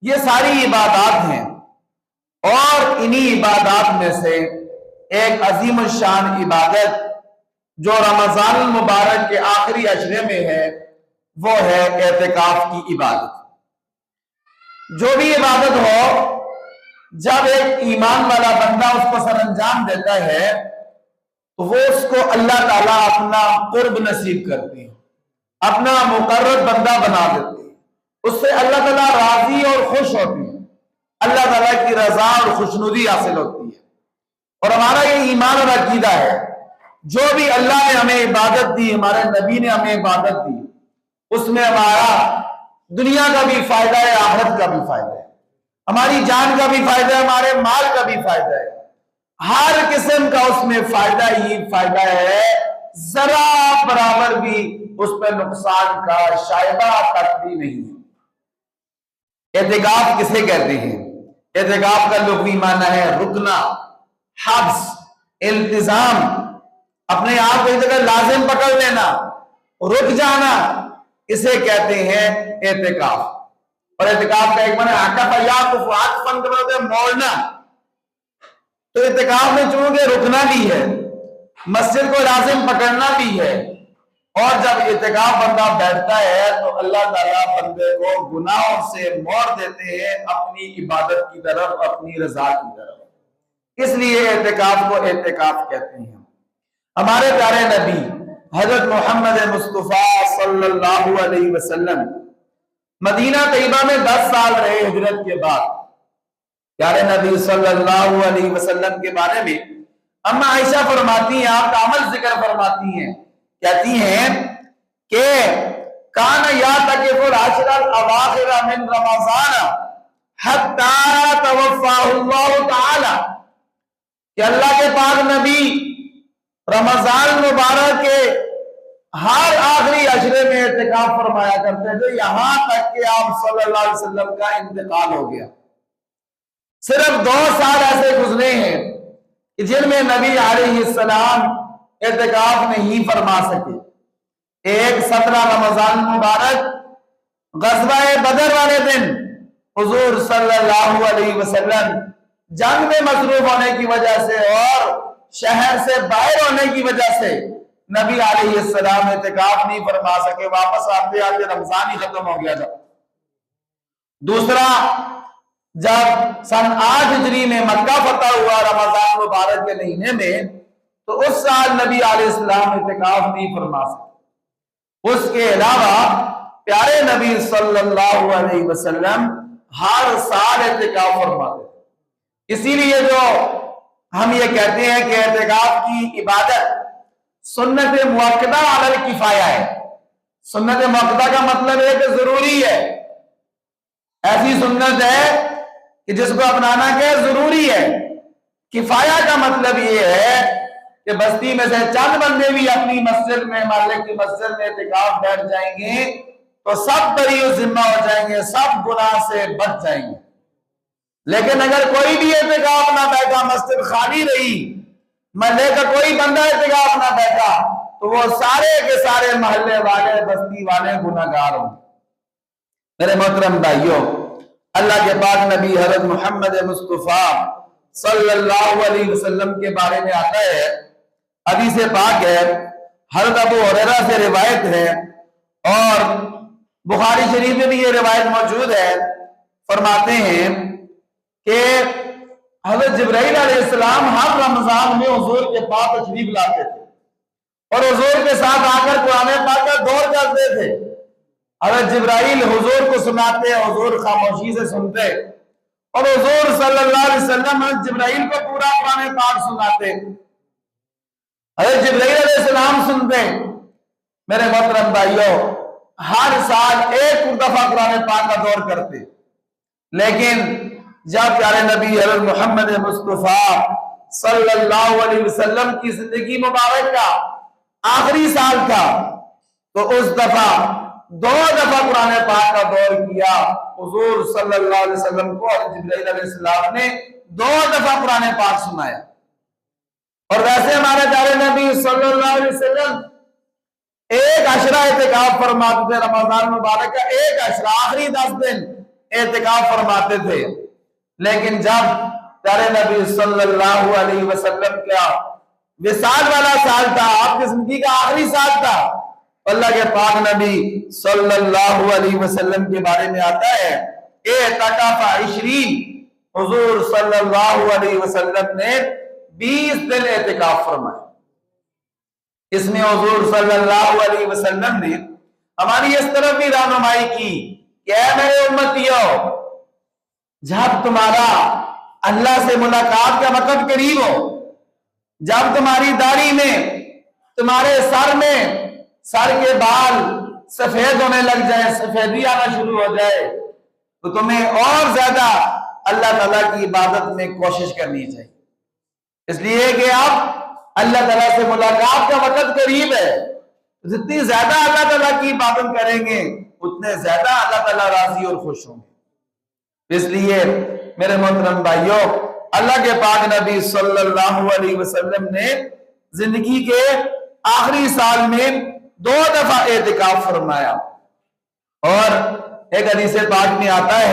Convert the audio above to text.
یہ ساری عبادات ہیں، اور انہی عبادات میں سے ایک عظیم الشان عبادت جو رمضان المبارک کے آخری عشرے میں ہے، وہ ہے اعتکاف کی عبادت۔ جو بھی عبادت ہو، جب ایک ایمان والا بندہ اس کو سر انجام دیتا ہے تو وہ اس کو اللہ تعالیٰ اپنا قرب نصیب کرتی ہے، اپنا مقرب بندہ بنا دیتی ہے، اس سے اللہ تعالیٰ راضی اور خوش ہوتی ہے، اللہ تعالیٰ کی رضا اور خوشنودی حاصل ہوتی ہے۔ اور ہمارا یہ ایمان اور عقیدہ ہے، جو بھی اللہ نے ہمیں عبادت دی، ہمارے نبی نے ہمیں عبادت دی، اس میں ہمارا دنیا کا بھی فائدہ ہے، آخرت کا بھی فائدہ ہے، ہماری جان کا بھی فائدہ ہے، ہمارے مال کا بھی فائدہ ہے، ہر قسم کا اس میں فائدہ ہی فائدہ ہے، ذرا برابر بھی اس پہ نقصان کا شائبہ تک بھی نہیں ہے۔ اعتکاف کسے کہتے ہیں؟ اعتکاف کا لغوی معنی ہے رکنا، حبس، التزام، اپنے آپ کو ایک جگہ لازم پکڑ لینا، رک جانا، اسے کہتے ہیں اعتکاف۔ اور اعتکاف کا ایک معنی عکف یعکف، عکفاً کا مطلب ہے موڑنا۔ تو اعتکاف میں چونکہ رکنا بھی ہے، مسجد کو لازم پکڑنا بھی ہے، اور جب اعتکاف بندہ بیٹھتا ہے تو اللہ تعالیٰ بندے کو گناہوں سے موڑ دیتے ہیں اپنی عبادت کی طرف، اپنی رضا کی طرف، اس لیے اعتکاف کو اعتکاف کہتے ہیں۔ ہمارے پیارے نبی حضرت محمد مصطفیٰ صلی اللہ علیہ وسلم مدینہ طیبہ میں 10 سال رہے ہجرت کے بعد۔ پیارے نبی صلی اللہ علیہ وسلم کے بارے میں اما عائشہ فرماتی ہیں، آپ کا عمل ذکر فرماتی ہیں، کہتی ہیں کہ کان یعتکف العشر الاواخر من رمضان حتی توفاہ اللہ تعالی، کہ اللہ کے پاک نبی رمضان مبارک کے ہر آخری عشرے میں اعتکاف فرمایا کرتے تھے، یہاں تک کہ آپ صلی اللہ علیہ وسلم کا انتقال ہو گیا۔ صرف 2 سال ایسے گزرے ہیں کہ جن میں نبی علیہ السلام اعتکاف نہیں فرما سکے۔ ایک 17 رمضان مبارک غزوہ بدر والے دن حضور صلی اللہ علیہ وسلم جنگ میں مصروف ہونے کی وجہ سے اور شہر سے باہر ہونے کی وجہ سے نبی علیہ السلام اعتکاف نہیں فرما سکے، واپس آتے آتے رمضان ہی ختم ہو گیا تھا۔ دوسرا، جب سن 8 ہجری میں مکہ فتح ہوا رمضان مبارک کے مہینے میں، تو اس سال نبی علیہ السلام اعتکاف نہیں فرما سکے۔ اس کے علاوہ پیارے نبی صلی اللہ علیہ وسلم ہر سال اعتکاف فرماتے تھے۔ اسی لیے جو ہم یہ کہتے ہیں کہ اعتکاف کی عبادت سنت مؤکدہ علی الکفایہ ہے۔ سنت مؤکدہ کا مطلب ہے کہ ضروری ہے، ایسی سنت ہے کہ جس کو اپنانا کیا ضروری ہے۔ کفایہ کا مطلب یہ ہے کہ بستی میں سے چند بندے بھی اپنی مسجد میں، محلے کی مسجد میں اعتکاف بیٹھ جائیں گے تو سب بری و ذمہ ہو جائیں گے، سب گناہ سے بچ جائیں گے۔ لیکن اگر کوئی بھی اعتکاف نہ بیٹھا، مسجد خالی رہی، محلے کا کوئی بندہ اعتکاف نہ بیٹھا، تو وہ سارے کے سارے محلے والے، بستی والے گناہگار ہوں۔ میرے محترم بھائیوں، اللہ کے پاک نبی حضرت محمد مصطفیٰ صلی اللہ علیہ وسلم کے بارے میں آتا ہے، حدیث پاک ہے، حضرت ابو ہریرہ سے روایت ہے اور بخاری شریف میں بھی یہ روایت موجود ہے، فرماتے ہیں کہ حضرت جبرائیل علیہ السلام ہر رمضان میں حضور کے پاس تشریف لاتے تھے اور حضور کے ساتھ آ کر قرآن پاک کا دور کرتے تھے۔ حضرت جبرائیل حضور کو سناتے، حضور خاموشی سے سنتے، اور حضور صلی اللہ علیہ وسلم حضرت جبرائیل کو پورا قرآن پاک سناتے۔ حضرت جبرائیل علیہ السلام سنتے۔ میرے محترم بھائیوں، ہر سال ایک دفعہ قرآن پاک کا دور کرتے، لیکن جب پیارے نبی حضرت محمد مصطفیٰ صلی اللہ علیہ وسلم کی زندگی مبارک کا آخری سال تھا تو اس دفعہ 2 دفعہ قرآن پاک کا دور کیا۔ حضور صلی اللہ علیہ وسلم کو حضرت جبرائیل علیہ السلام نے 2 دفعہ قرآن پاک سنایا۔ اور ویسے ہمارے پیارے نبی صلی اللہ علیہ وسلم ایک عشرہ اعتکاف فرماتے تھے، رمضان مبارک کا ایک عشرہ، آخری 10 دن اعتکاف فرماتے تھے، لیکن جب پیارے نبی صلی اللہ علیہ وسلم کا وصال والا سال تھا، آپ کی زندگی کا آخری سال تھا، اللہ کے پاک نبی صلی اللہ علیہ وسلم کے بارے میں آتا ہے اعتکاف 20، حضور صلی اللہ علیہ وسلم نے 20 دن اعتکاف فرمایا۔ اس میں حضور صلی اللہ علیہ وسلم نے ہماری اس طرف بھی رہنمائی کی کہ اے میرے امتیوں، جب تمہارا اللہ سے ملاقات کا وقت قریب ہو، جب تمہاری داڑھی میں، تمہارے سر میں، سر کے بال سفید ہونے لگ جائے، سفیدی آنا شروع ہو جائے، تو تمہیں اور زیادہ اللہ تعالیٰ کی عبادت میں کوشش کرنی چاہیے، اس لیے کہ اب اللہ تعالیٰ سے ملاقات کا وقت قریب ہے۔ جتنی زیادہ اللہ تعالیٰ کی عبادت کریں گے اتنے زیادہ اللہ تعالیٰ راضی اور خوش ہوں گے۔ اس لیے میرے محترم بھائیوں، اللہ کے پاک نبی صلی اللہ علیہ وسلم نے زندگی کے آخری سال میں 2 دفعہ اعتکاف فرمایا، اور ایک حدیث پاک میں آتا ہے